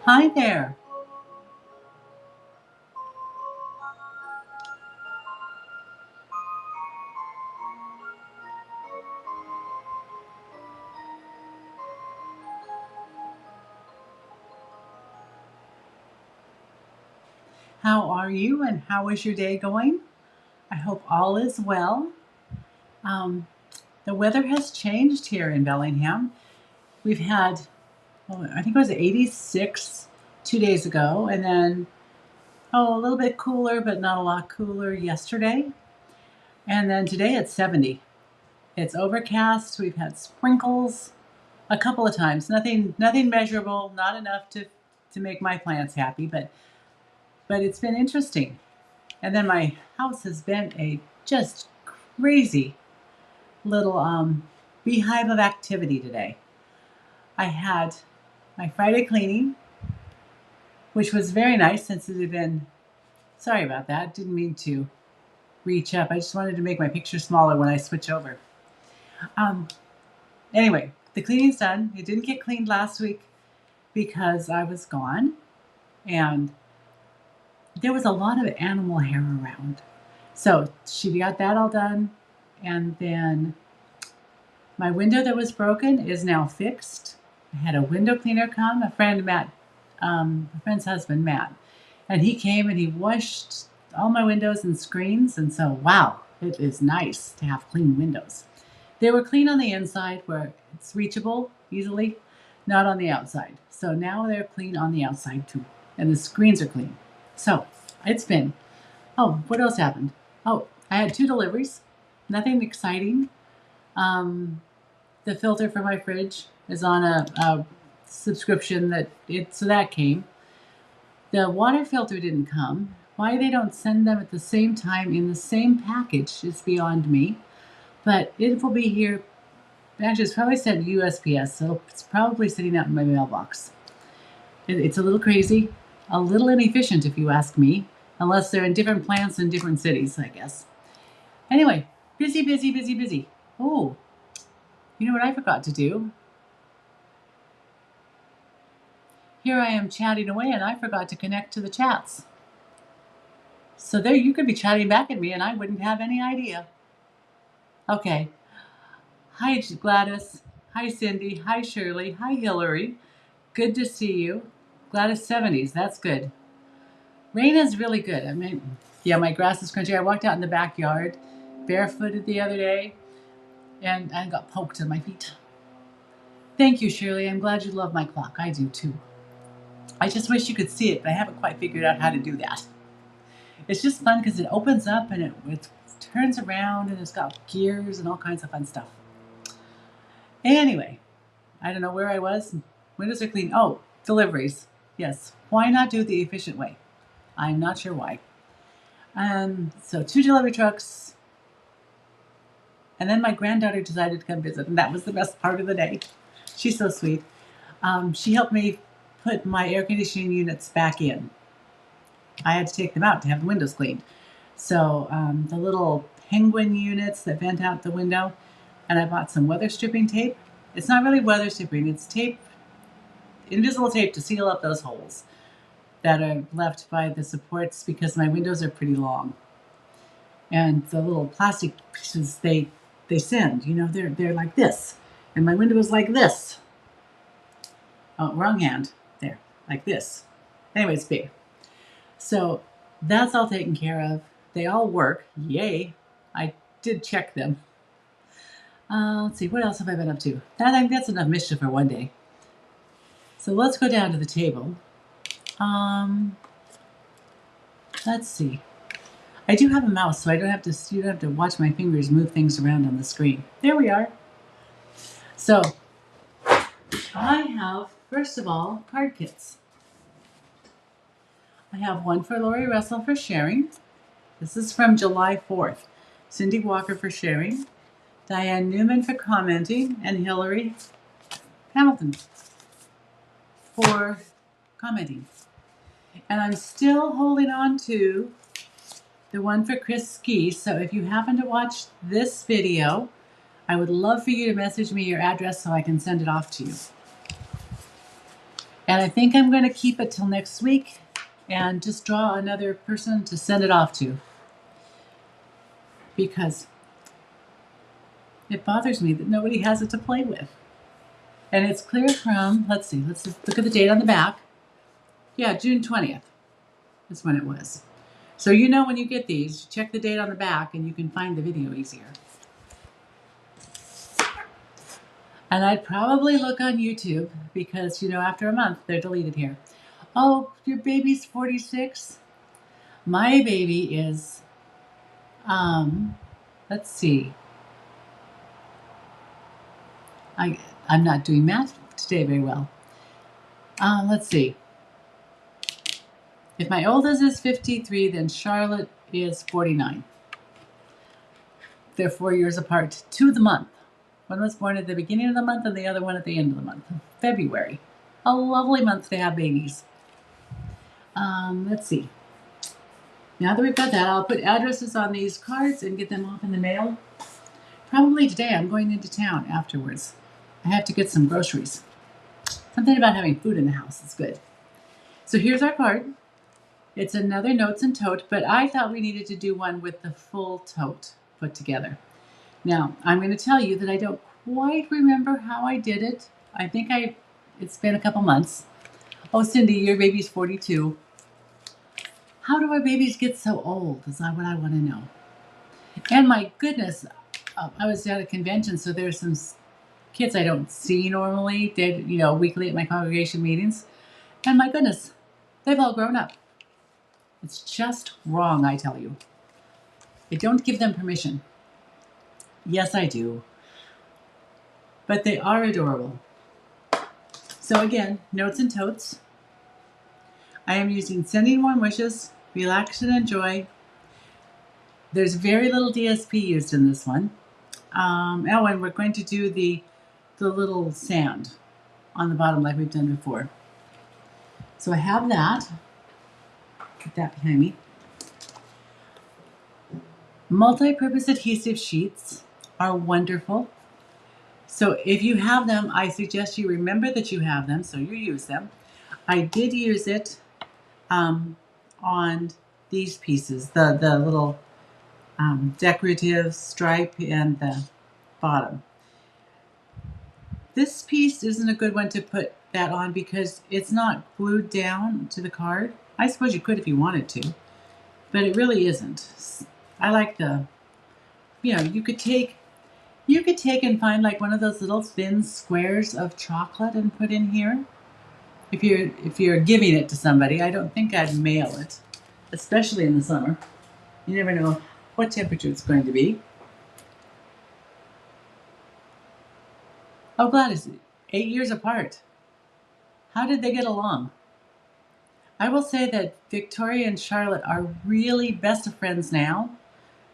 Hi there. How are you and how is your day going? I hope all is well. Um, the weather has changed here in Bellingham. We've had, I think it was 86 2 days ago, and then, a little bit cooler, but not a lot cooler yesterday. And then today it's 70. It's overcast. We've had sprinkles a couple of times. Nothing measurable, not enough to make my plants happy, but it's been interesting. And then my house has been a just crazy little beehive of activity today. I had my Friday cleaning, which was very nice since it had been, sorry about that, didn't mean to reach up. I just wanted to make my picture smaller when I switch over. Um, anyway, the cleaning's done. It didn't get cleaned last week because I was gone and there was a lot of animal hair around. So she got that all done. And then my window that was broken is now fixed. I had a window cleaner come, a friend's husband, Matt. And he came and he washed all my windows and screens. And so, wow, it is nice to have clean windows. They were clean on the inside where it's reachable easily, not on the outside. So now they're clean on the outside too. And the screens are clean. So it's been, what else happened? I had 2 deliveries, nothing exciting. The filter for my fridge is on a subscription so that came. The water filter didn't come. Why they don't send them at the same time in the same package is beyond me. But it will be here. Actually, it's probably sent USPS, so it's probably sitting out in my mailbox. It's a little crazy, a little inefficient if you ask me, unless they're in different plants in different cities, I guess. Anyway, busy, busy, busy, busy. Oh, you know what I forgot to do? Here I am chatting away and I forgot to connect to the chats. So there you could be chatting back at me and I wouldn't have any idea. Okay. Hi, Gladys. Hi, Cindy. Hi, Shirley. Hi, Hillary. Good to see you. Gladys 70s. That's good. Rain is really good. I mean, yeah, my grass is crunchy. I walked out in the backyard barefooted the other day and I got poked in my feet. Thank you, Shirley. I'm glad you love my clock. I do too. I just wish you could see it, but I haven't quite figured out how to do that. It's just fun because it opens up and it turns around and it's got gears and all kinds of fun stuff. Anyway, I don't know where I was. Windows are clean. Oh, deliveries. Yes. Why not do it the efficient way? I'm not sure why. So 2 delivery trucks. And then my granddaughter decided to come visit, and that was the best part of the day. She's so sweet. She helped me put my air conditioning units back in. I had to take them out to have the windows cleaned. So the little penguin units that vent out the window, and I bought some weather stripping tape. It's not really weather stripping, it's tape, invisible tape to seal up those holes that are left by the supports because my windows are pretty long. And the little plastic pieces they send, they're like this. And my window is like this. Oh, wrong hand. There, like this. Anyway, it's big. So that's all taken care of. They all work. Yay. I did check them. Let's see, what else have I been up to? I think that's enough mischief for one day. So let's go down to the table. Let's see. I do have a mouse, so you don't have to watch my fingers move things around on the screen. There we are. So I have, first of all, card kits. I have one for Lori Russell for sharing. This is from July 4th. Cindy Walker for sharing, Diane Newman for commenting, and Hillary Hamilton for commenting. And I'm still holding on to the one for Chris Ski. So if you happen to watch this video, I would love for you to message me your address so I can send it off to you. And I think I'm going to keep it till next week and just draw another person to send it off to, because it bothers me that nobody has it to play with. And it's clear from, let's see, let's look at the date on the back. Yeah, June 20th is when it was. So you know when you get these, check the date on the back and you can find the video easier. And I'd probably look on YouTube because, you know, after a month, they're deleted here. Oh, your baby's 46? My baby is, let's see. I'm not doing math today very well. Let's see. If my oldest is 53, then Charlotte is 49. They're 4 years apart to the month. One was born at the beginning of the month and the other one at the end of the month, February. A lovely month to have babies. Let's see. Now that we've got that, I'll put addresses on these cards and get them off in the mail. Probably today. I'm going into town afterwards. I have to get some groceries. Something about having food in the house is good. So here's our card. It's another notes and tote, but I thought we needed to do one with the full tote put together. Now, I'm going to tell you that I don't quite remember how I did it. I think it's been a couple months. Oh, Cindy, your baby's 42. How do our babies get so old is what I want to know. And my goodness, I was at a convention, so there's some kids I don't see normally, weekly at my congregation meetings. And my goodness, they've all grown up. It's just wrong, I tell you. I don't give them permission. Yes, I do. But they are adorable. So again, notes and totes. I am using Sending Warm Wishes, Relax and Enjoy. There's very little DSP used in this one. And we're going to do the little sand on the bottom like we've done before. So I have that. Put that behind me. Multi-purpose adhesive sheets are wonderful. So if you have them, I suggest you remember that you have them, so you use them. I did use it on these pieces, the little decorative stripe and the bottom. This piece isn't a good one to put that on because it's not glued down to the card. I suppose you could if you wanted to, but it really isn't. I like you could take and find like one of those little thin squares of chocolate and put in here. If you're giving it to somebody, I don't think I'd mail it, especially in the summer. You never know what temperature it's going to be. Oh, Gladys, 8 years apart. How did they get along? I will say that Victoria and Charlotte are really best of friends now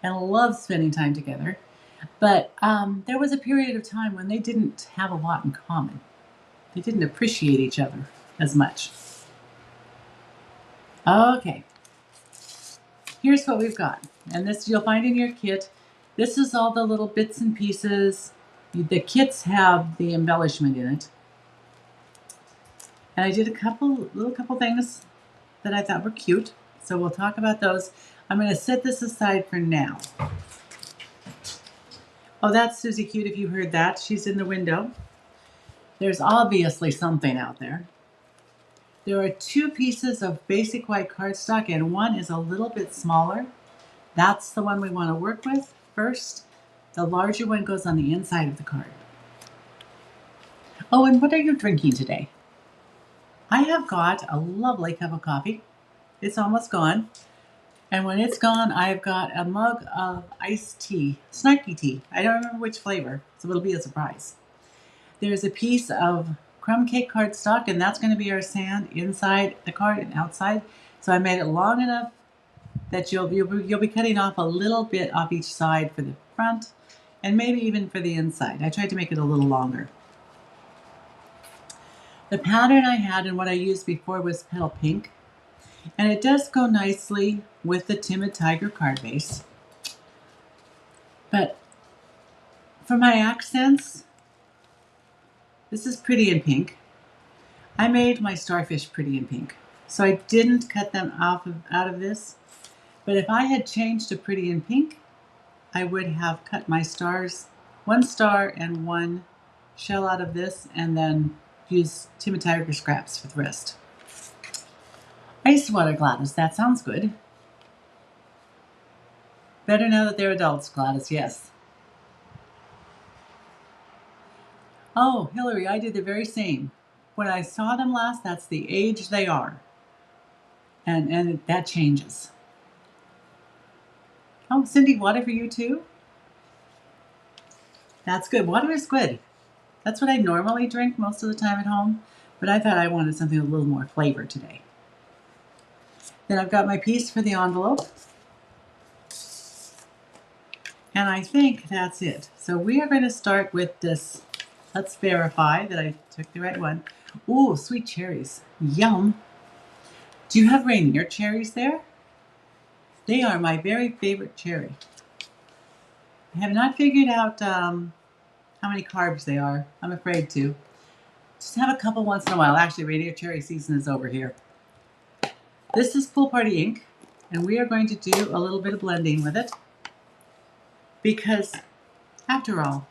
and love spending time together. But there was a period of time when they didn't have a lot in common. They didn't appreciate each other as much. Okay. Here's what we've got. And this you'll find in your kit. This is all the little bits and pieces. The kits have the embellishment in it. And I did a couple things that I thought were cute. So we'll talk about those. I'm going to set this aside for now. Oh, that's Susie Cute if you heard that. She's in the window. There's obviously something out there. There are 2 pieces of basic white cardstock and one is a little bit smaller. That's the one we want to work with first. The larger one goes on the inside of the card. Oh, and what are you drinking today? I have got a lovely cup of coffee. It's almost gone. And when it's gone, I've got a mug of iced tea, Snarky tea. I don't remember which flavor, so it'll be a surprise. There's a piece of Crumb Cake cardstock, and that's going to be our sand inside the card and outside. So I made it long enough that you'll be cutting off a little bit off each side for the front, and maybe even for the inside. I tried to make it a little longer. The pattern I had and what I used before was Petal Pink. And it does go nicely with the Timid Tiger card base. But for my accents, this is pretty in pink. I made my starfish pretty in pink, so I didn't cut them out of this. But if I had changed to pretty in pink, I would have cut my stars, one star and one shell out of this, and then use Timid Tiger scraps for the rest. Ice water Gladys, that sounds good. Better now that they're adults, Gladys, yes. Oh, Hillary, I did the very same. When I saw them last, that's the age they are. And that changes. Oh, Cindy, water for you too? That's good. Water is good. That's what I normally drink most of the time at home, but I thought I wanted something with a little more flavor today. Then I've got my piece for the envelope. And I think that's it. So we are going to start with this. Let's verify that I took the right one. Ooh, sweet cherries. Yum. Do you have Rainier cherries there? They are my very favorite cherry. I have not figured out how many carbs they are. I'm afraid to. Just have a couple once in a while. Actually, Rainier cherry season is over here. This is Pool Party ink, and we are going to do a little bit of blending with it. Because, after all,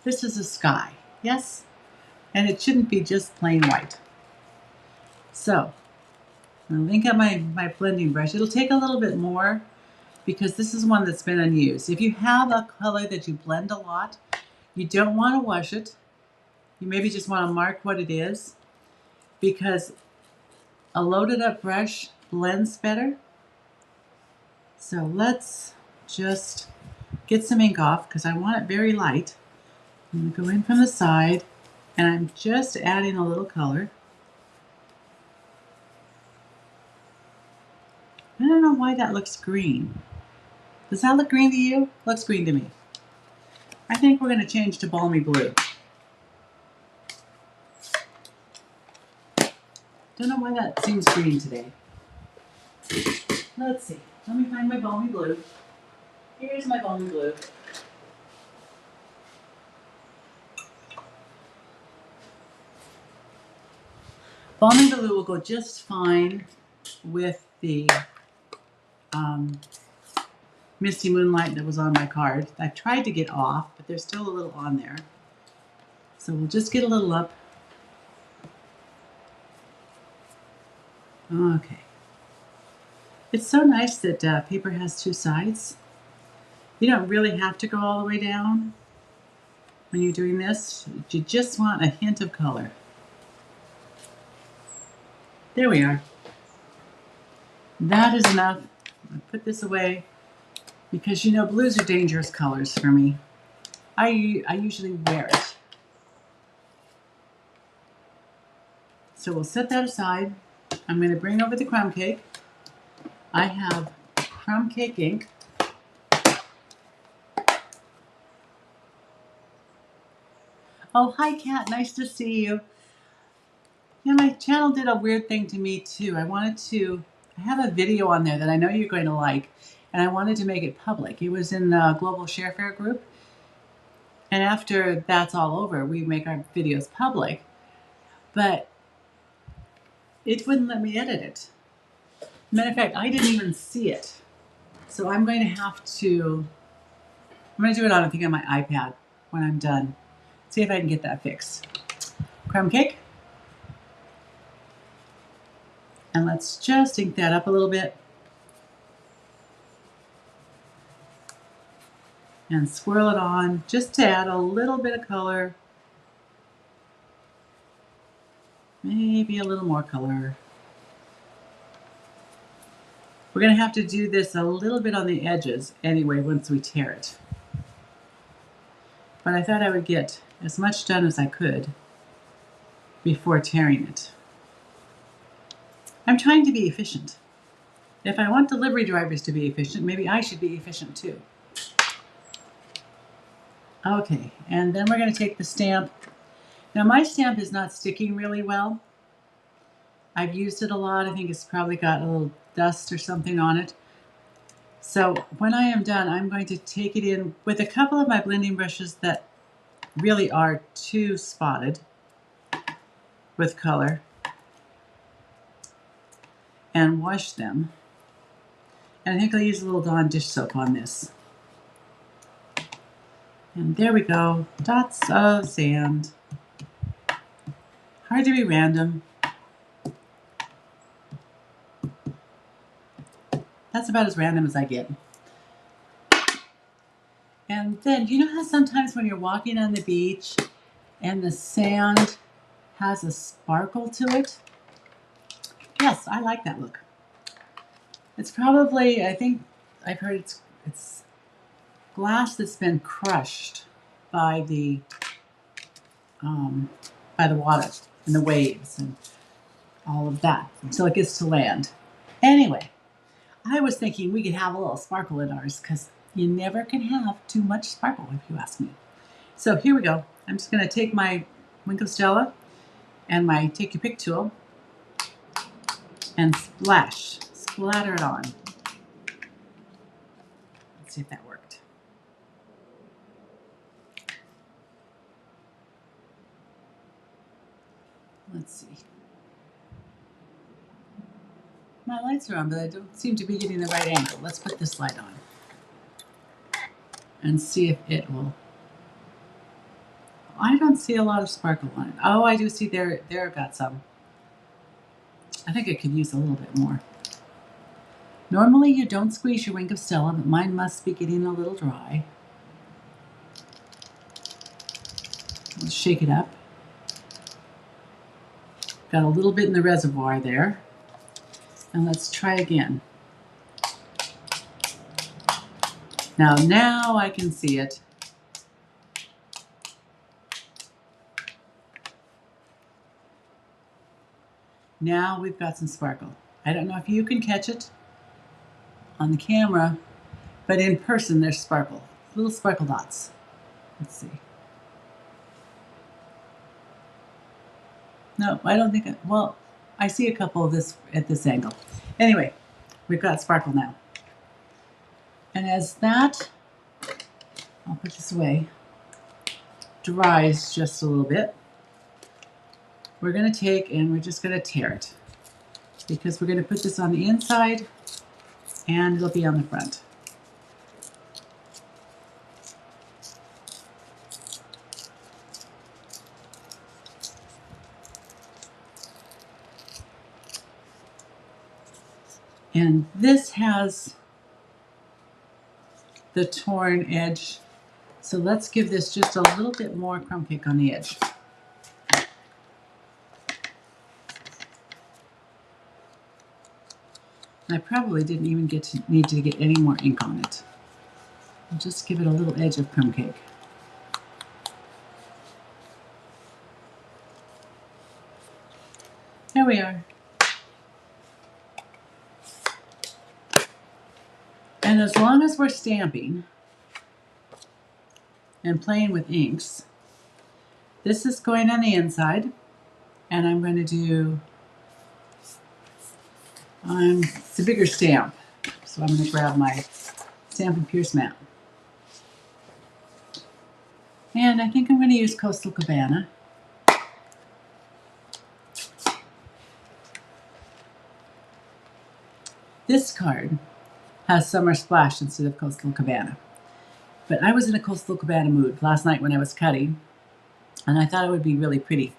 this is a sky, yes? And it shouldn't be just plain white. So, I'm going to link up my blending brush. It'll take a little bit more because this is one that's been unused. If you have a color that you blend a lot, you don't want to wash it. You maybe just want to mark what it is because a loaded up brush blends better. So let's just get some ink off because I want it very light. I'm going to go in from the side and I'm just adding a little color. I don't know why that looks green. Does that look green to you? Looks green to me. I think we're going to change to balmy blue. Don't know why that seems green today. Let's see. Let me find my balmy blue. Here's my balmy blue. Balmy blue will go just fine with the Misty Moonlight that was on my card. I tried to get off, but there's still a little on there. So we'll just get a little up. Okay. It's so nice that paper has two sides. You don't really have to go all the way down when you're doing this. You just want a hint of color. There we are. That is enough. I'll put this away because you know blues are dangerous colors for me. I usually wear it. So we'll set that aside. I'm going to bring over the crumb cake. I have crumb cake ink. Oh, hi Kat, nice to see you. Yeah, my channel did a weird thing to me too. I have a video on there that I know you're going to like, and I wanted to make it public. It was in the Global Sharefare group. And after that's all over, we make our videos public. But it wouldn't let me edit it. Matter of fact, I didn't even see it. So I'm going to do it on, I think, on my iPad when I'm done. See if I can get that fixed. Crumb cake. And let's just ink that up a little bit. And swirl it on just to add a little bit of color. Maybe a little more color. We're going to have to do this a little bit on the edges anyway once we tear it. But I thought I would get as much done as I could before tearing it. I'm trying to be efficient. If I want delivery drivers to be efficient, maybe I should be efficient too. Okay, and then we're going to take the stamp. Now my stamp is not sticking really well. I've used it a lot. I think it's probably got a little dust or something on it. So when I am done, I'm going to take it in with a couple of my blending brushes that really are too spotted with color. and wash them. And I think I'll use a little Dawn dish soap on this. And there we go, dots of sand. Hard to be random. That's about as random as I get. And then, you know how sometimes when you're walking on the beach and the sand has a sparkle to it? Yes, I like that look. It's probably, I think I've heard it's glass that's been crushed by the water and the waves and all of that until it gets to land. Anyway, I was thinking we could have a little sparkle in ours because you never can have too much sparkle if you ask me. So here we go. I'm just going to take my Wink of Stella and my Take Your Pick tool and splatter it on. Let's see if that worked. Let's see. My lights are on, but I don't seem to be getting the right angle. Let's put this light on and see if it will. I don't see a lot of sparkle on it. Oh, I do see there I've got some. I think I could use a little bit more. Normally you don't squeeze your Wink of Stella, but mine must be getting a little dry. Let's shake it up. Got a little bit in the reservoir there. And let's try again. Now I can see it. Now we've got some sparkle. I don't know if you can catch it on the camera, but in person there's sparkle. Little sparkle dots. Let's see. No, I don't think well, I see a couple of this at this angle. Anyway, we've got sparkle now. And as that, I'll put this away, dries just a little bit, we're going to take and we're just going to tear it because we're going to put this on the inside and it'll be on the front. And this has the torn edge. So let's give this just a little bit more crumb cake on the edge. I probably didn't even need to get any more ink on it. I'll just give it a little edge of crumb cake. There we are. And as long as we're stamping and playing with inks, this is going on the inside, and I'm going to do, it's a bigger stamp, so I'm going to grab my Stampin' Pierce mat. And I think I'm going to use Coastal Cabana. This card has Summer Splash instead of Coastal Cabana. But I was in a Coastal Cabana mood last night when I was cutting, and I thought it would be really pretty.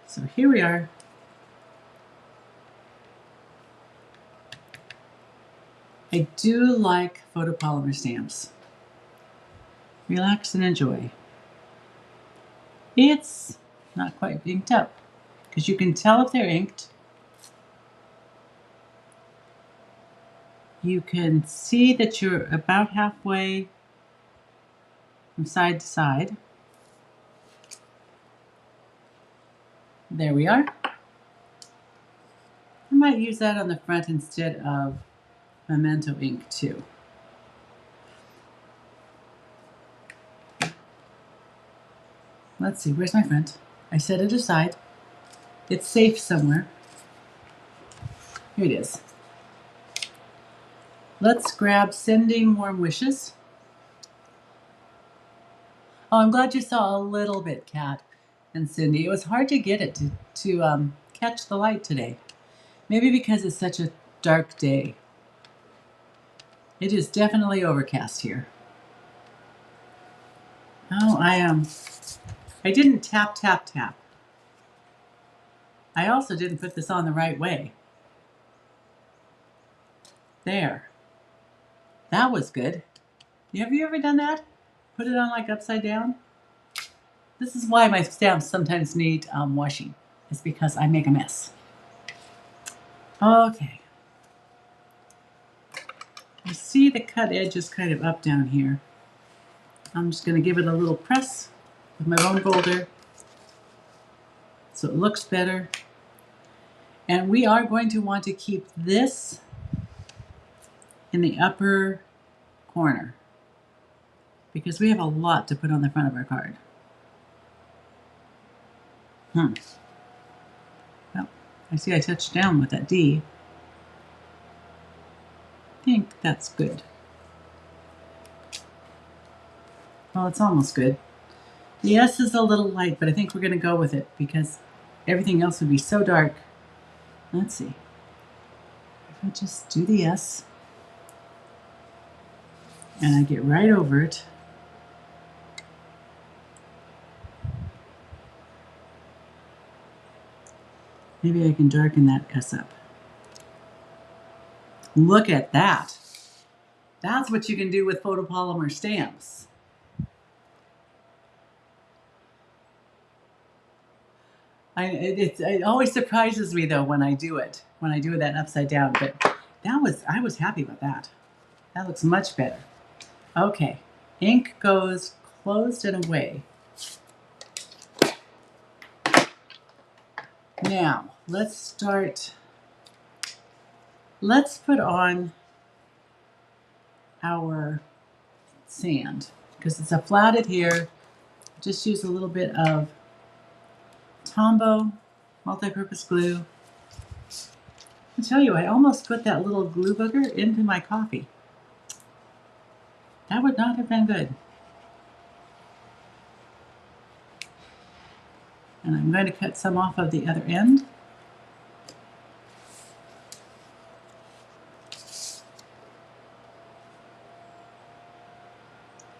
So here we are. I do like photopolymer stamps. Relax and enjoy. It's not quite inked up, because you can tell if they're inked. You can see that you're about halfway from side to side. There we are. I might use that on the front instead of Memento ink too. Let's see, where's my front? I set it aside. It's safe somewhere. Here it is. Let's grab Sending Warm Wishes. Oh, I'm glad you saw a little bit, Kat and Cindy. It was hard to get it to catch the light today. Maybe because it's such a dark day. It is definitely overcast here. Oh, I didn't tap. I also didn't put this on the right way. There. That was good. Have you ever done that? Put it on like upside down? This is why my stamps sometimes need washing. It's because I make a mess. Okay. I see the cut edge is kind of up down here. I'm just going to give it a little press with my bone folder so it looks better. And we are going to want to keep this in the upper corner because we have a lot to put on the front of our card. Well, I see I touched down with that D. I think that's good. Well, it's almost good. The S is a little light, but I think we're going to go with it because everything else would be so dark. Let's see. If I just do the S and I get right over it. Maybe I can darken that S up. Look at that. That's what you can do with photopolymer stamps. It always surprises me though when I do it, that upside down. But I was happy with that. That looks much better. Okay, ink goes closed and away. Now let's start. Let's put on our sand because it's a flat adhere. Just use a little bit of Tombow multi-purpose glue. I tell you, I almost put that little glue booger into my coffee. That would not have been good. And I'm going to cut some off of the other end.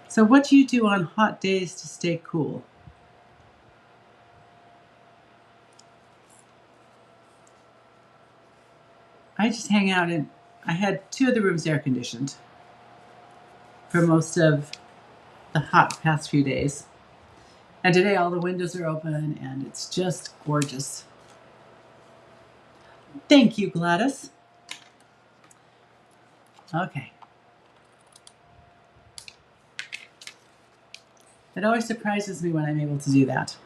So what do you do on hot days to stay cool? I just hang out and I had 2 of the rooms air conditioned for most of the hot past few days. And today all the windows are open and it's just gorgeous. Thank you, Gladys. Okay. It always surprises me when I'm able to do that.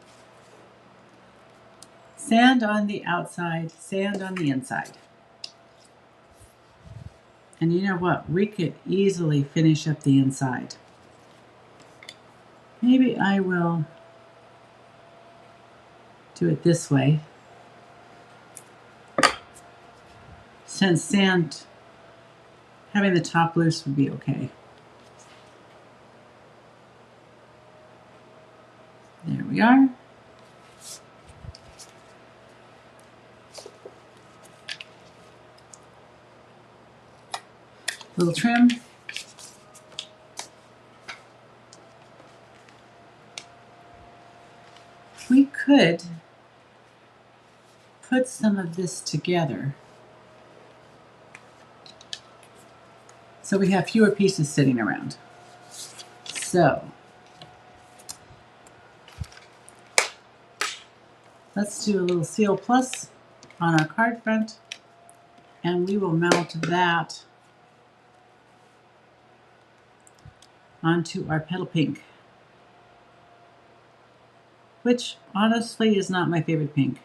Sand on the outside, sand on the inside. And you know what? We could easily finish up the inside. Maybe I will do it this way. Since sand, having the top loose would be okay. There we are. Little trim. We could put some of this together so we have fewer pieces sitting around. So let's do a little Seal Plus on our card front and we will mount that onto our Petal Pink, which honestly is not my favorite pink.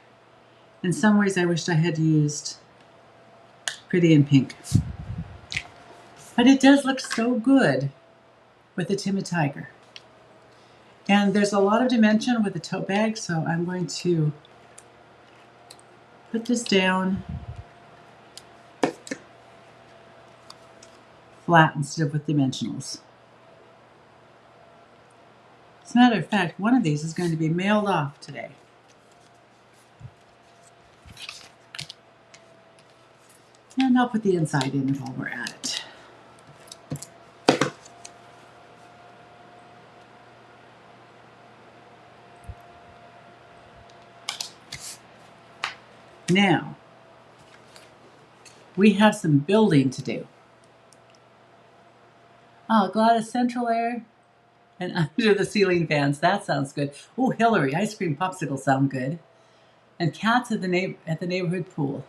In some ways I wished I had used Pretty in Pink. But it does look so good with the Timid Tiger. And there's a lot of dimension with the tote bag, so I'm going to put this down flat instead of with dimensionals. As a matter of fact, one of these is going to be mailed off today. And I'll put the inside in while we're at it. Now, we have some building to do. Oh, Gladys, central air and under the ceiling fans. That sounds good. Oh, Hillary, ice cream popsicles sound good. And cats at the neighborhood pool.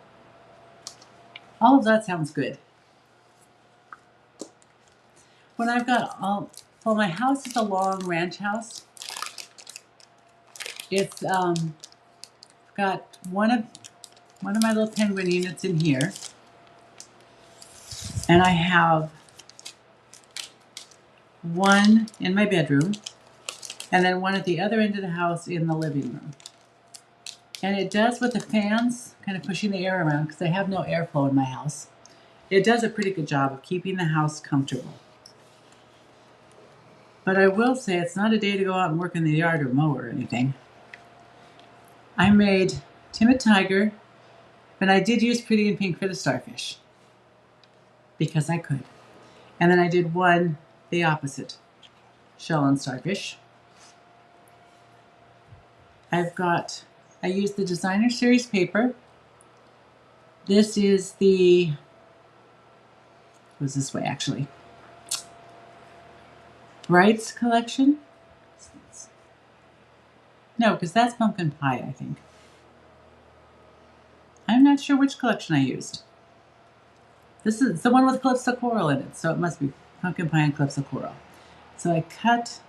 All of that sounds good. When I've got all, well, my house is a long ranch house. It's got one of my little penguin units in here, and I have one in my bedroom, and then one at the other end of the house in the living room. And it does with the fans kind of pushing the air around because I have no airflow in my house. It does a pretty good job of keeping the house comfortable. But I will say it's not a day to go out and work in the yard or mow or anything. I made Timid Tiger, but I did use Pretty in Pink for the starfish because I could. And then I did one the opposite, shell and starfish. I used the Designer Series paper. This is it was this way actually. Brights collection? No, because that's pumpkin pie, I think. I'm not sure which collection I used. This is the one with Calypso Coral in it, so it must be pumpkin pie and Calypso Coral. So I cut,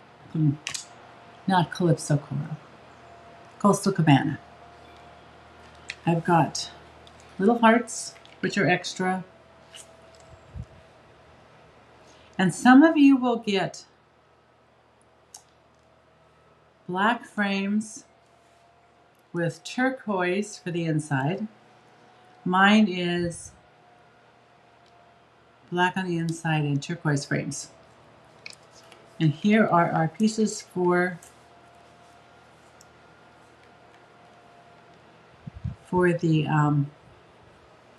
not Calypso Coral, Coastal Cabana. I've got little hearts, which are extra. And some of you will get black frames with turquoise for the inside. Mine is black on the inside and turquoise frames. And here are our pieces for the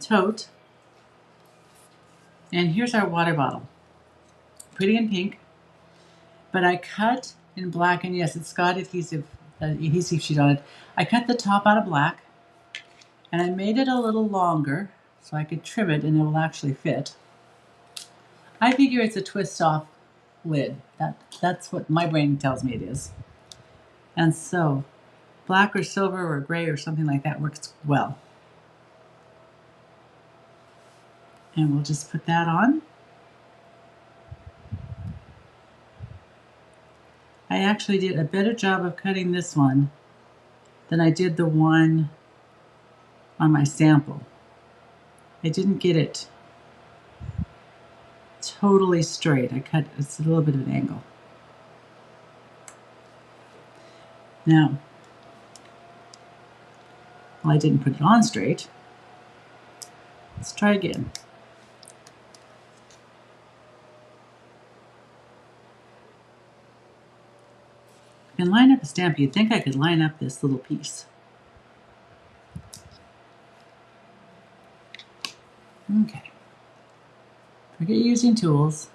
tote. And here's our water bottle. Pretty in Pink, but I cut in black, and yes, it's got adhesive sheet on it. I cut the top out of black, and I made it a little longer so I could trim it and it will actually fit. I figure it's a twist off lid. That's what my brain tells me it is. And so black or silver or gray or something like that works well. And we'll just put that on. I actually did a better job of cutting this one than I did the one on my sample. I didn't get it totally straight. It's a little bit of an angle. Now, well, I didn't put it on straight. Let's try again. I can line up a stamp. You'd think I could line up this little piece. Okay. Forget using tools.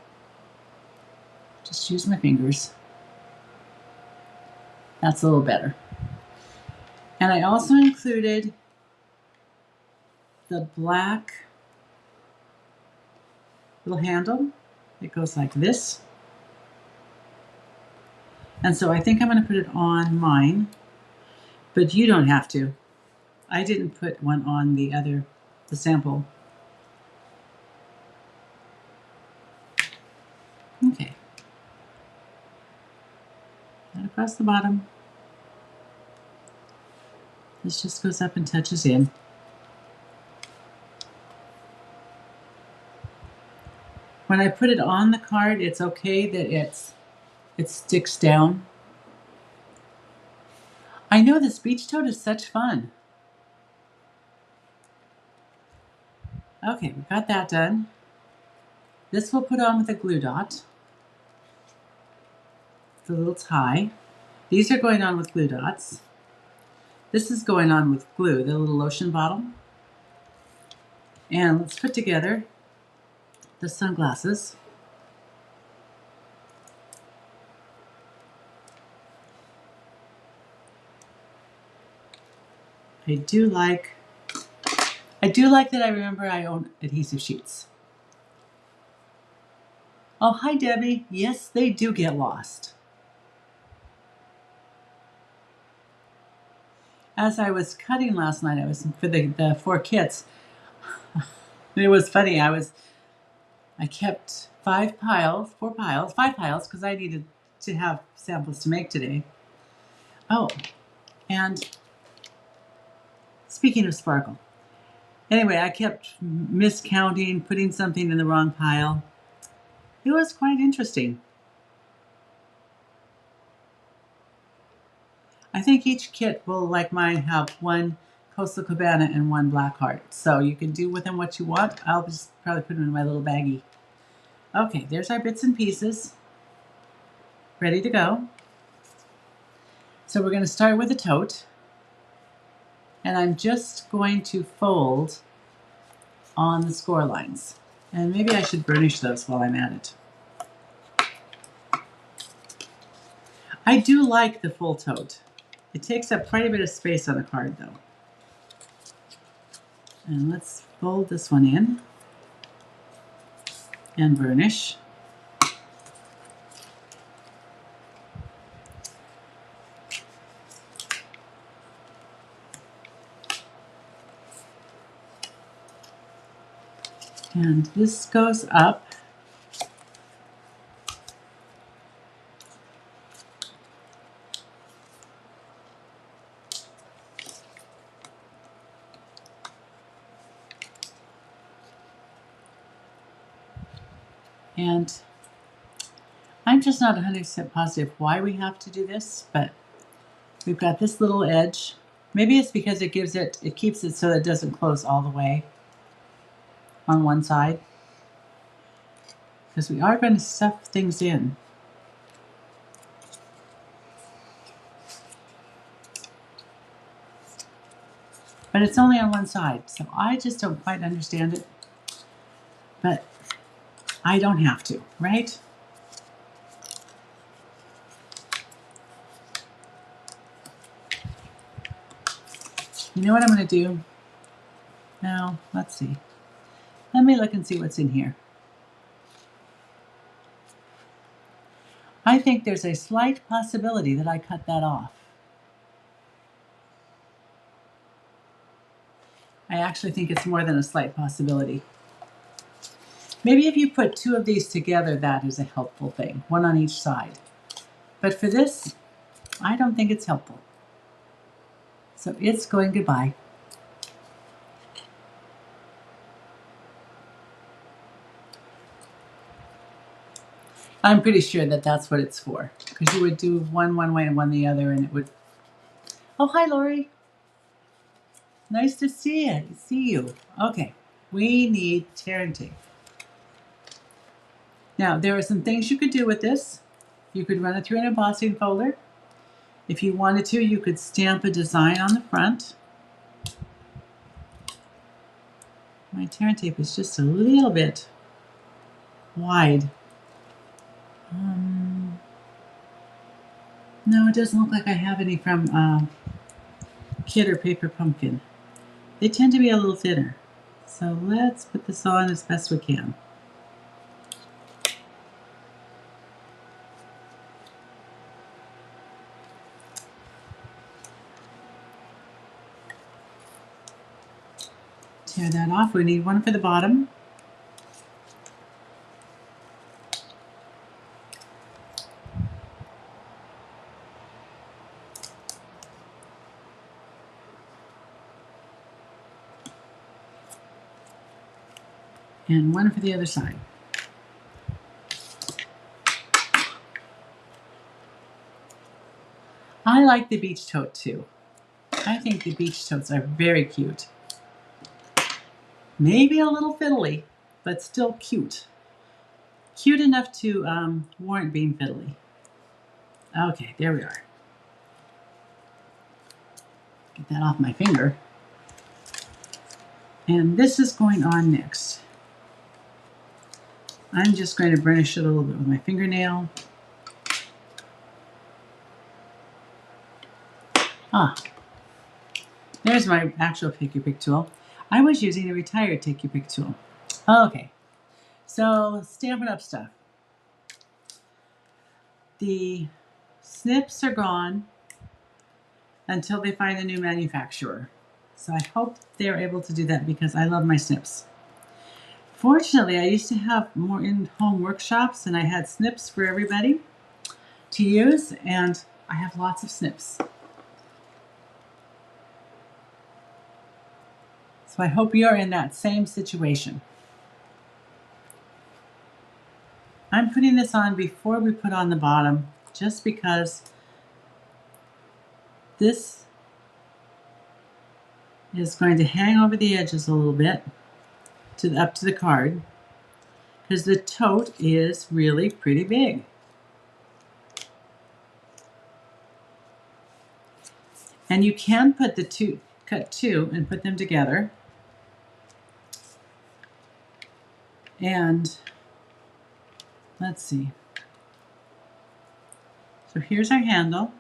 Just use my fingers. That's a little better. And I also included the black little handle. It goes like this. And so I think I'm going to put it on mine, but you don't have to. I didn't put one on the sample. Okay. And across the bottom. This just goes up and touches in. When I put it on the card, it's okay that it sticks down. I know this beach tote is such fun. Okay, we've got that done. This we'll put on with a glue dot. The little tie. These are going on with glue dots. This is going on with glue, the little lotion bottle. And let's put together the sunglasses. I do like that I remember I own adhesive sheets. Oh, hi Debbie. Yes, they do get lost. As I was cutting last night, I was for the 4 kits. It was funny. I kept 5 piles, because I needed to have samples to make today. Oh, and speaking of sparkle, anyway, I kept miscounting, putting something in the wrong pile. It was quite interesting. I think each kit will, like mine, have 1 Coastal Cabana and 1 Black Heart. So you can do with them what you want. I'll just probably put them in my little baggie. Okay, there's our bits and pieces. Ready to go. So we're going to start with a tote. And I'm just going to fold on the score lines. And maybe I should burnish those while I'm at it. I do like the full tote. It takes up quite a bit of space on a card though. And let's fold this one in and burnish. And this goes up. And I'm just not 100% positive why we have to do this, but we've got this little edge. Maybe it's because it keeps it so that it doesn't close all the way on one side. Because we are going to stuff things in. But it's only on one side, so I just don't quite understand it. But I don't have to, right? You know what I'm going to do? Now, let's see. Let me look and see what's in here. I think there's a slight possibility that I cut that off. I actually think it's more than a slight possibility. Maybe if you put 2 of these together, that is a helpful thing, 1 on each side. But for this, I don't think it's helpful. So it's going goodbye. I'm pretty sure that that's what it's for, because you would do one way and one the other, and it would... Oh, hi, Lori. Nice to see you. Okay, we need tear and tape. Now, there are some things you could do with this. You could run it through an embossing folder. If you wanted to, you could stamp a design on the front. My tear and tape is just a little bit wide. No, it doesn't look like I have any from Kit or Paper Pumpkin. They tend to be a little thinner. So let's put this on as best we can. Tear that off. We need 1 for the bottom. And 1 for the other side. I like the beach tote too. I think the beach totes are very cute. Maybe a little fiddly, but still cute. Cute enough to warrant being fiddly. Okay, there we are. Get that off my finger. And this is going on next. I'm just going to burnish it a little bit with my fingernail. There's my actual Take Your Pick tool. I was using a retired Take Your Pick tool. Okay, so Stampin' Up! Stuff. The snips are gone until they find a new manufacturer. So I hope they're able to do that because I love my snips. Fortunately, I used to have more in-home workshops and I had snips for everybody to use, and I have lots of snips. So I hope you're in that same situation. I'm putting this on before we put on the bottom, just because this is going to hang over the edges a little bit up to the card, because the tote is really pretty big. And you can put cut two and put them together. And let's see. So here's our handle.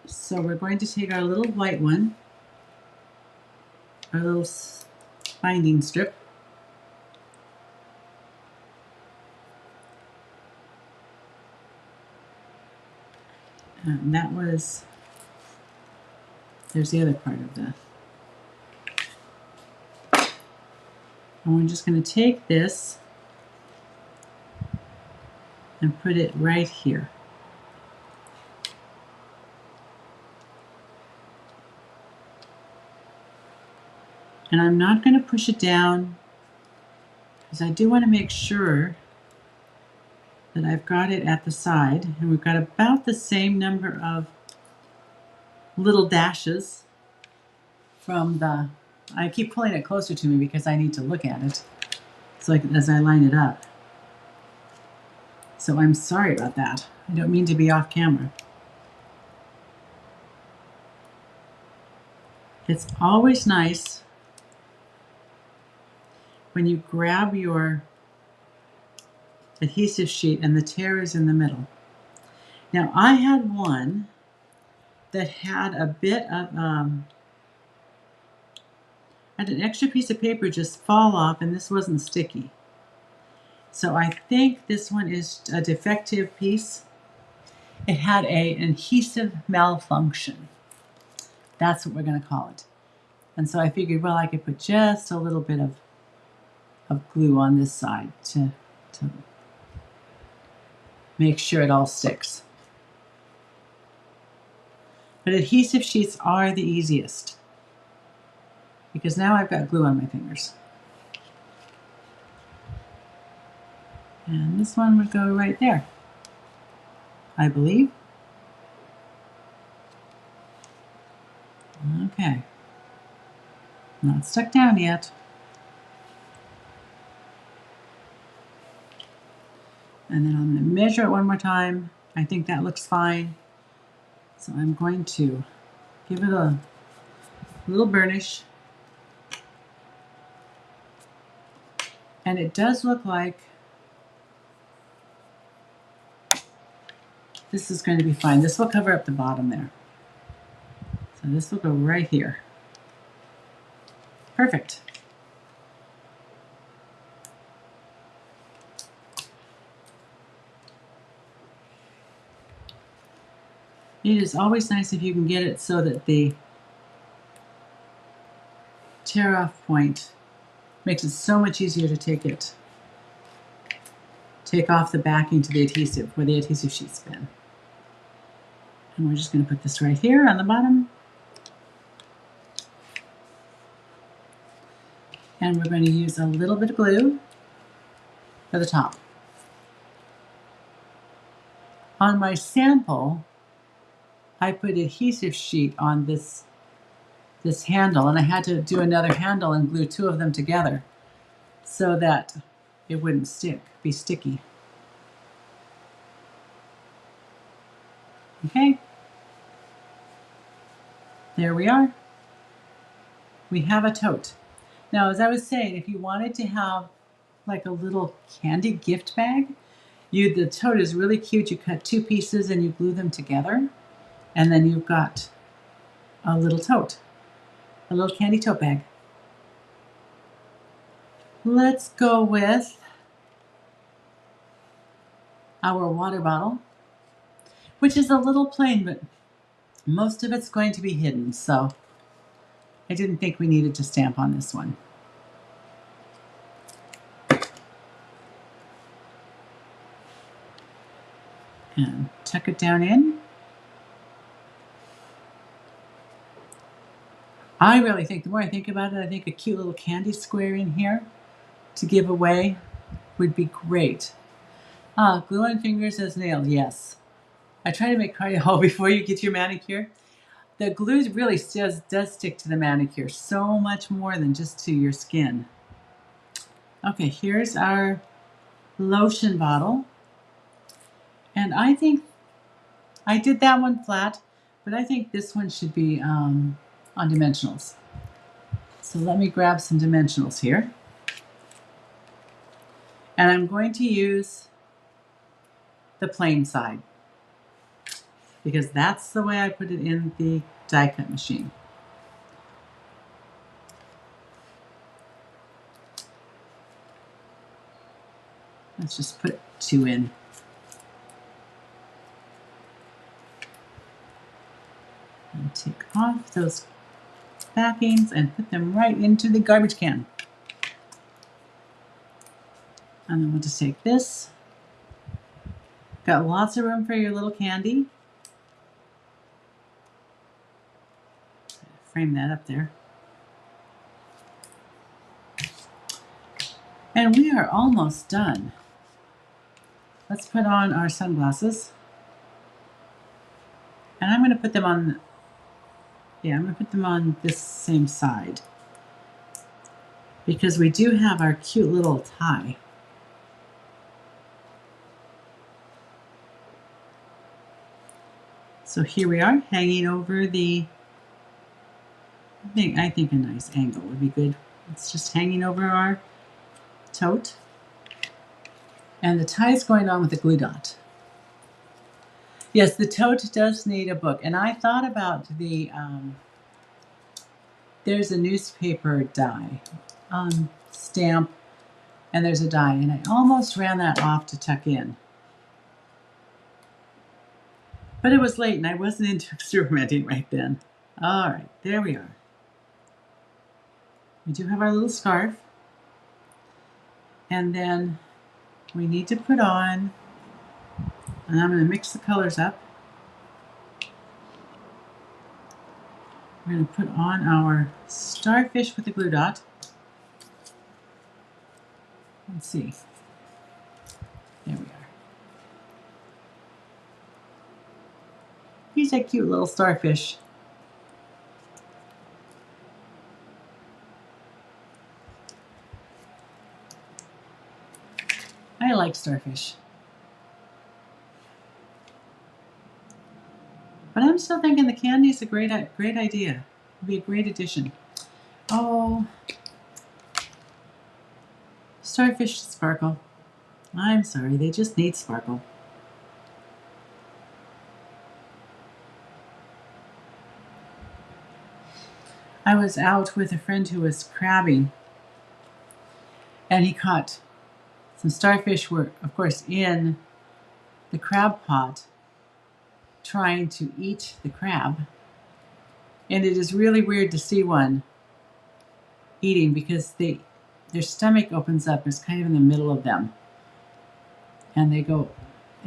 So we're going to take our little white one, our little binding strip, and that was, there's the other part of the, and we're just going to take this and put it right here. And I'm not going to push it down because I do want to make sure that I've got it at the side, and we've got about the same number of little dashes from the, I keep pulling it closer to me because I need to look at it, so as I line it up. So I'm sorry about that. I don't mean to be off camera. It's always nice when you grab your adhesive sheet and the tear is in the middle. Now I had one that had a bit of, had an extra piece of paper just fall off, and this wasn't sticky. So I think this one is a defective piece. It had an adhesive malfunction. That's what we're going to call it. And so I figured, well, I could put just a little bit of glue on this side to make sure it all sticks. But adhesive sheets are the easiest, because now I've got glue on my fingers. And this one would go right there, I believe. Okay. Not stuck down yet. And then I'm going to measure it one more time. I think that looks fine. So I'm going to give it a little burnish. And it does look like this is going to be fine. This will cover up the bottom there. So this will go right here. Perfect. It is always nice if you can get it so that the tear off point makes it so much easier to take off the backing to the adhesive where the adhesive sheet's been. And we're just going to put this right here on the bottom. And we're going to use a little bit of glue for the top. On my sample, I put adhesive sheet on this handle, and I had to do another handle and glue two of them together so that it wouldn't be sticky. Okay, there we are. we have a tote. Now, as I was saying, if you wanted to have like a little candy gift bag, the tote is really cute. You cut two pieces and you glue them together, and then you've got a little tote, a little candy tote bag. Let's go with our water bottle, which is a little plain, but most of it's going to be hidden, so I didn't think we needed to stamp on this one. And tuck it down in. I really think, the more I think about it, I think a cute little candy square in here to give away would be great. Glue on fingers as nails, yes. I try to make cardio before you get your manicure. The glue really does stick to the manicure so much more than just to your skin. Okay, here's our lotion bottle. And I think I did that one flat, but I think this one should be on dimensionals. So let me grab some dimensionals here. And I'm going to use the plain side because that's the way I put it in the die cut machine. Let's just put 2 in. And take off those backings and put them right into the garbage can. And then we'll just take this. Got lots of room for your little candy. Frame that up there. And we are almost done. Let's put on our sunglasses. And I'm going to put them on, I'm going to put them on this same side because we do have our cute little tie. So here we are, hanging over the, I think a nice angle would be good. It's just hanging over our tote. And the tie is going on with a glue dot. Yes, the tote does need a book. And I thought about the, there's a newspaper die, stamp, and there's a die. And I almost ran that off to tuck in. But it was late and I wasn't into experimenting right then. All right, there we are. We do have our little scarf. And then we need to put on, and I'm going to mix the colors up. We're going to put on our starfish with the glue dot. Let's see. There we are. He's a cute little starfish. I like starfish. But I'm still thinking the candy is a great idea. It would be a great addition. Oh, starfish sparkle. I'm sorry, they just need sparkle. I was out with a friend who was crabbing, and he caught some starfish were, of course, in the crab pot trying to eat the crab. And it is really weird to see one eating because their stomach opens up. It's kind of in the middle of them. And they go,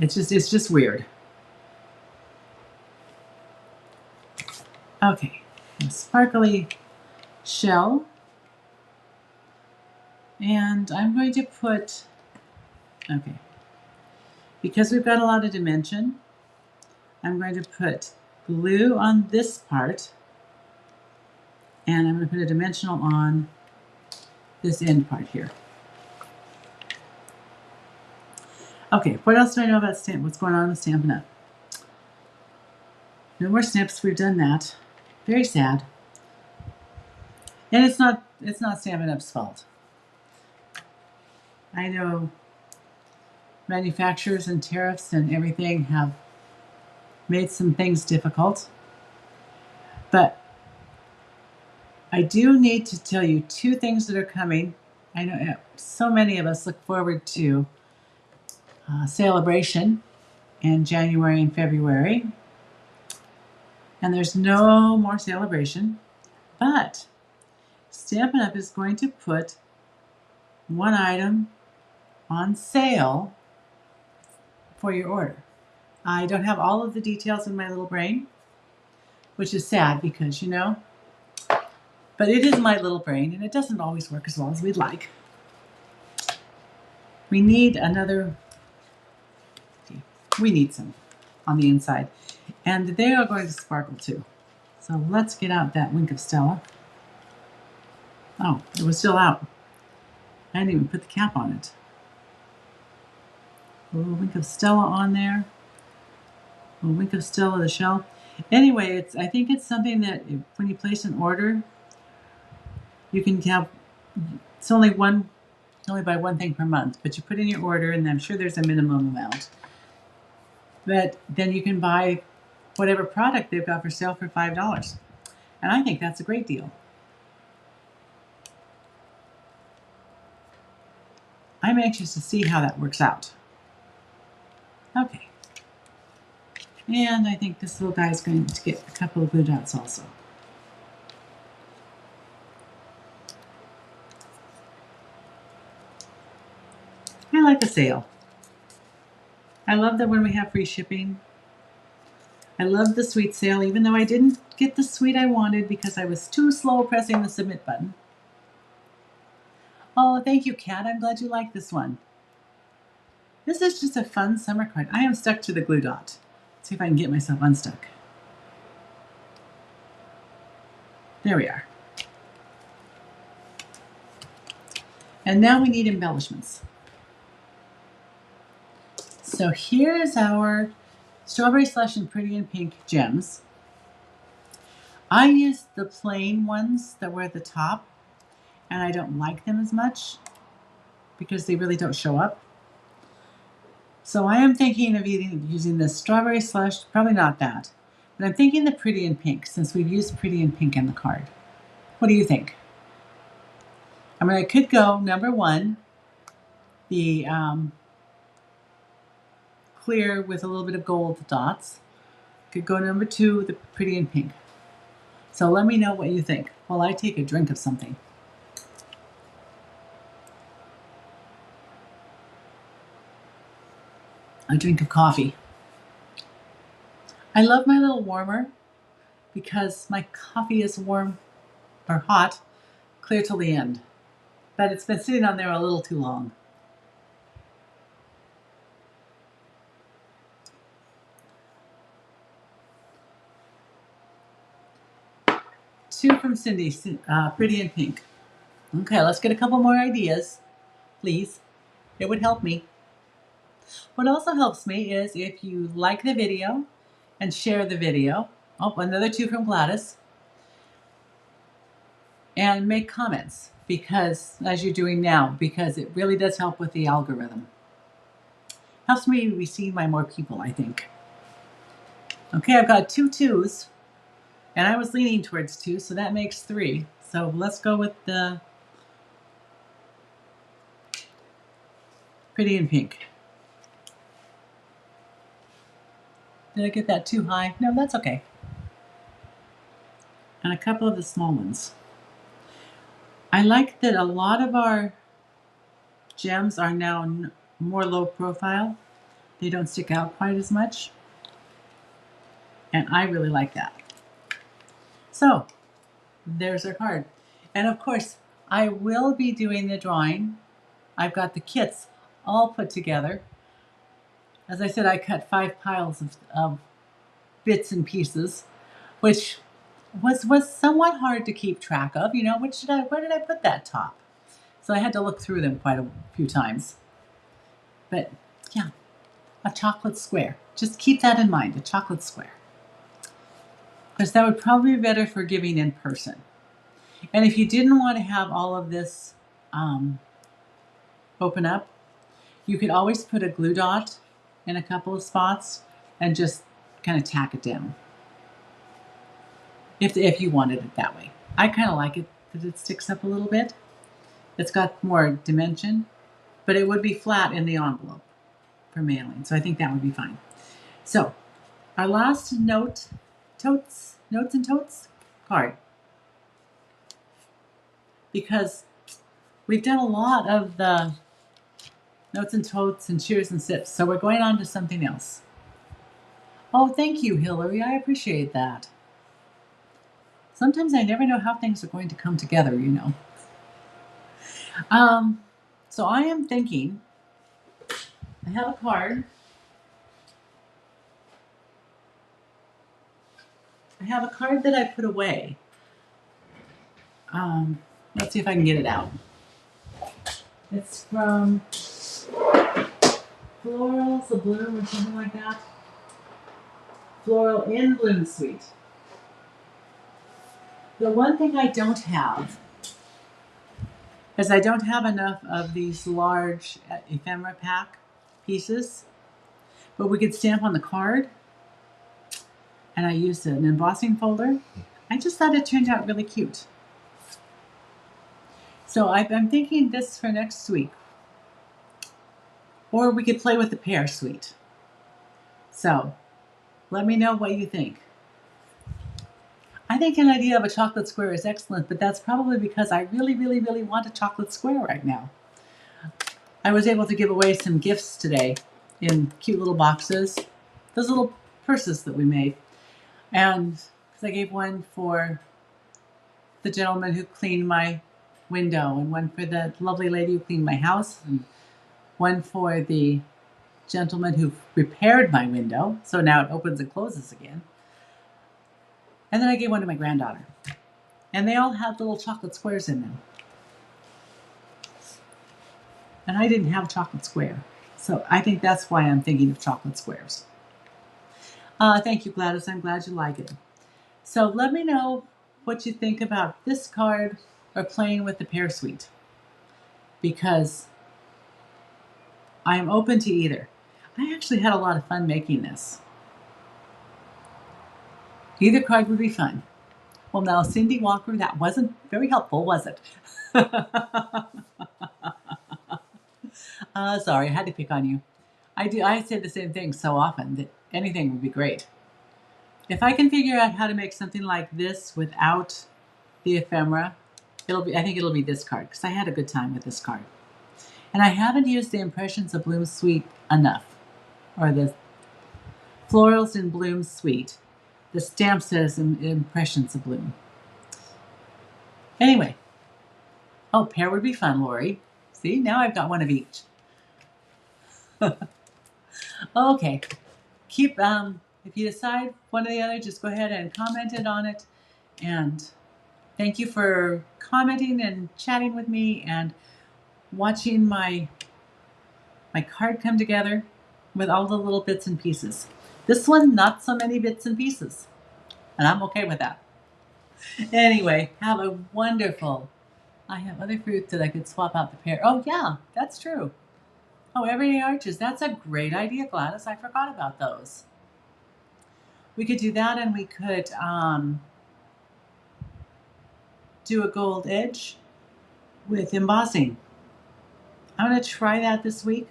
it's just weird. Okay, a sparkly shell. And I'm going to put, okay, because we've got a lot of dimension, I'm going to put glue on this part, and I'm going to put a dimensional on this end part here. Okay, what else do I know about stamp? What's going on with Stampin' Up? No more snips, we've done that. Very sad. And it's not Stampin' Up's fault. I know manufacturers and tariffs and everything have made some things difficult, but I do need to tell you 2 things that are coming. I know so many of us look forward to Celebration in January and February, and there's no more Celebration, but Stampin' Up! Is going to put one item on sale for your order. I don't have all of the details in my little brain, which is sad because, you know, but it is my little brain and it doesn't always work as well as we'd like. We need some on the inside, and they are going to sparkle too. So let's get out that Wink of Stella. Oh, it was still out. I didn't even put the cap on it. A little Wink of Stella on there. A little Wink of Stella, the shell. Anyway, I think it's something that when you place an order, you can have, it's only buy one thing per month, but you put in your order and I'm sure there's a minimum amount. But then you can buy whatever product they've got for sale for $5. And I think that's a great deal. I'm anxious to see how that works out. Okay. And I think this little guy is going to get a couple of glue dots also. I like a sale. I love that when we have free shipping. I love the sweet sale, even though I didn't get the sweet I wanted because I was too slow pressing the submit button. Oh, thank you, Kat. I'm glad you like this one. This is just a fun summer card. I am stuck to the glue dot. Let's see if I can get myself unstuck. There we are. And now we need embellishments. So here's our Strawberry Slush and Pretty in Pink gems. I use the plain ones that were at the top, and I don't like them as much because they really don't show up. So I am thinking of using the Strawberry Slush, probably not that, but I'm thinking the Pretty in Pink since we've used Pretty in Pink in the card. What do you think? I mean, I could go number 1, the clear with a little bit of gold dots. Could go number 2, the Pretty in Pink. So let me know what you think while I take a drink of something. A drink of coffee. I love my little warmer because my coffee is warm or hot clear till the end, but it's been sitting on there a little too long. Two from Cindy, Pretty in Pink. Okay, let's get a couple more ideas, please. It would help me. What also helps me is if you like the video and share the video. Oh, another 2 from Gladys. And make comments, because as you're doing now, because it really does help with the algorithm. Helps me receive by more people, I think. Okay, I've got 2 2s, and I was leaning towards 2, so that makes 3. So let's go with the Pretty in Pink. Did I get that too high? No, that's okay. And a couple of the small ones. I like that a lot of our gems are now more low profile. They don't stick out quite as much. And I really like that. So, there's our card. And of course, I will be doing the drawing. I've got the kits all put together. As I said, I cut 5 piles of bits and pieces, which was somewhat hard to keep track of. You know, where did I put that top? So I had to look through them quite a few times. But yeah, a chocolate square. Just keep that in mind, a chocolate square. Because that would probably be better for giving in person. And if you didn't want to have all of this open up, you could always put a glue dot in a couple of spots and just kind of tack it down. If you wanted it that way. I kind of like it that it sticks up a little bit. It's got more dimension, but it would be flat in the envelope for mailing. So I think that would be fine. So our last notes and totes card. Because we've done a lot of the notes and totes and cheers and sips. So we're going on to something else. Oh, thank you, Hillary. I appreciate that. Sometimes I never know how things are going to come together, you know. So I am thinking, I have a card. I have a card that I put away. Let's see if I can get it out. It's from Florals of Bloom or something like that. Floral in Bloom Suite. The one thing I don't have is I don't have enough of these large ephemera pack pieces, but we could stamp on the card. And I used an embossing folder. I just thought it turned out really cute. So I'm thinking this for next week. Or we could play with the pear suite. So let me know what you think. I think an idea of a chocolate square is excellent, but that's probably because I really, really, really want a chocolate square right now. I was able to give away some gifts today in cute little boxes. Those little purses that we made. And because I gave one for the gentleman who cleaned my window, and one for the lovely lady who cleaned my house, and one for the gentleman who repaired my window, so now it opens and closes again. And then I gave one to my granddaughter. And they all had little chocolate squares in them. And I didn't have a chocolate square. So I think that's why I'm thinking of chocolate squares. Thank you, Gladys. I'm glad you like it. So let me know what you think about this card or playing with the pear suite, because I'm open to either. I actually had a lot of fun making this. Either card would be fun. Well, now, Cindy Walker, that wasn't very helpful, was it? Sorry, I had to pick on you. I say the same thing so often that anything would be great. If I can figure out how to make something like this without the ephemera, I think it'll be this card, because I had a good time with this card. And I haven't used the Impressions of Bloom Suite enough, or the Florals in Bloom Suite. The stamp says Impressions of Bloom. Anyway. Oh, pear would be fun, Lori. See, now I've got one of each. Okay. Keep, if you decide one or the other, just go ahead and comment it on it. And thank you for commenting and chatting with me and watching my card come together with all the little bits and pieces. This one, not so many bits and pieces. And I'm okay with that. Anyway, have a wonderful... I have other fruits that I could swap out the pear. Oh, yeah, that's true. Oh, everyday arches. That's a great idea, Gladys. I forgot about those. We could do that, and we could do a gold edge with embossing. I'm going to try that this week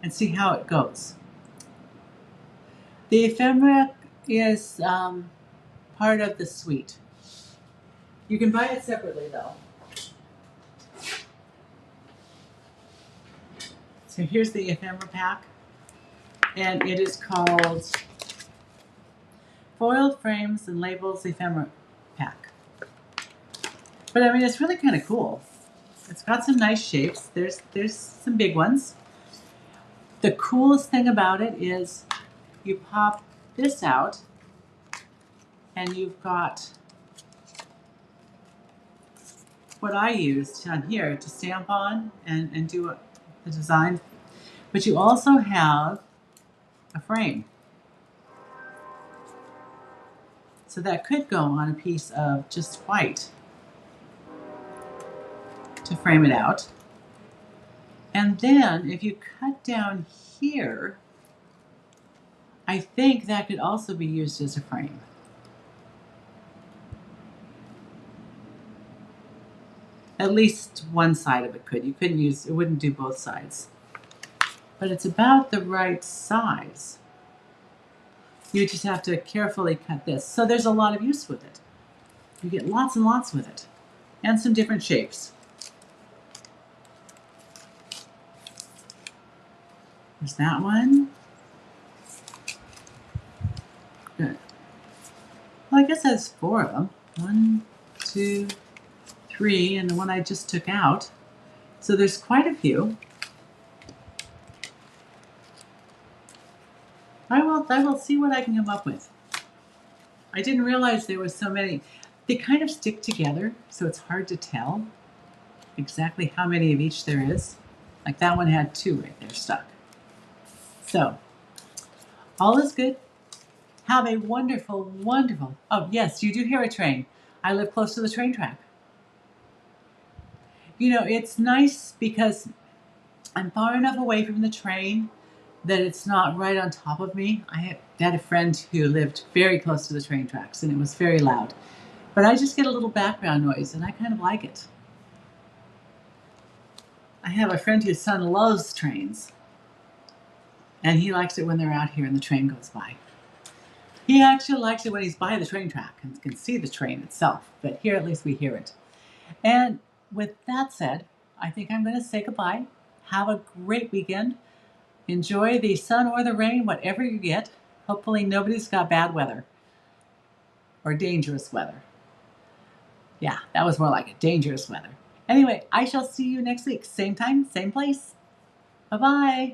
and see how it goes. The ephemera is part of the suite. You can buy it separately, though. So here's the ephemera pack, and it is called Foiled Frames and Labels Ephemera Pack. But I mean, it's really kind of cool. It's got some nice shapes. There's some big ones. The coolest thing about it is you pop this out, and you've got what I used on here to stamp on and do the design. But you also have a frame. So that could go on a piece of just white. to frame it out. And then if you cut down here, I think that could also be used as a frame. At least one side of it could. You couldn't use, it wouldn't do both sides. But it's about the right size. You just have to carefully cut this. So there's a lot of use with it. You get lots and lots with it. And some different shapes. There's that one. Good. Well, I guess that's 4 of them. 1, 2, 3, and the one I just took out. So there's quite a few. I will see what I can come up with. I didn't realize there were so many. They kind of stick together, so it's hard to tell exactly how many of each there is. Like that one had 2 right there stuck. So, all is good. Have a wonderful, wonderful, oh yes, you do hear a train. I live close to the train track. You know, it's nice because I'm far enough away from the train that it's not right on top of me. I had a friend who lived very close to the train tracks and it was very loud. But I just get a little background noise and I kind of like it. I have a friend whose son loves trains. And he likes it when they're out here and the train goes by. He actually likes it when he's by the train track and can see the train itself. But here at least we hear it. And with that said, I think I'm going to say goodbye. Have a great weekend. Enjoy the sun or the rain, whatever you get. Hopefully nobody's got bad weather or dangerous weather. Yeah, that was more like it, dangerous weather. Anyway, I shall see you next week. Same time, same place. Bye-bye.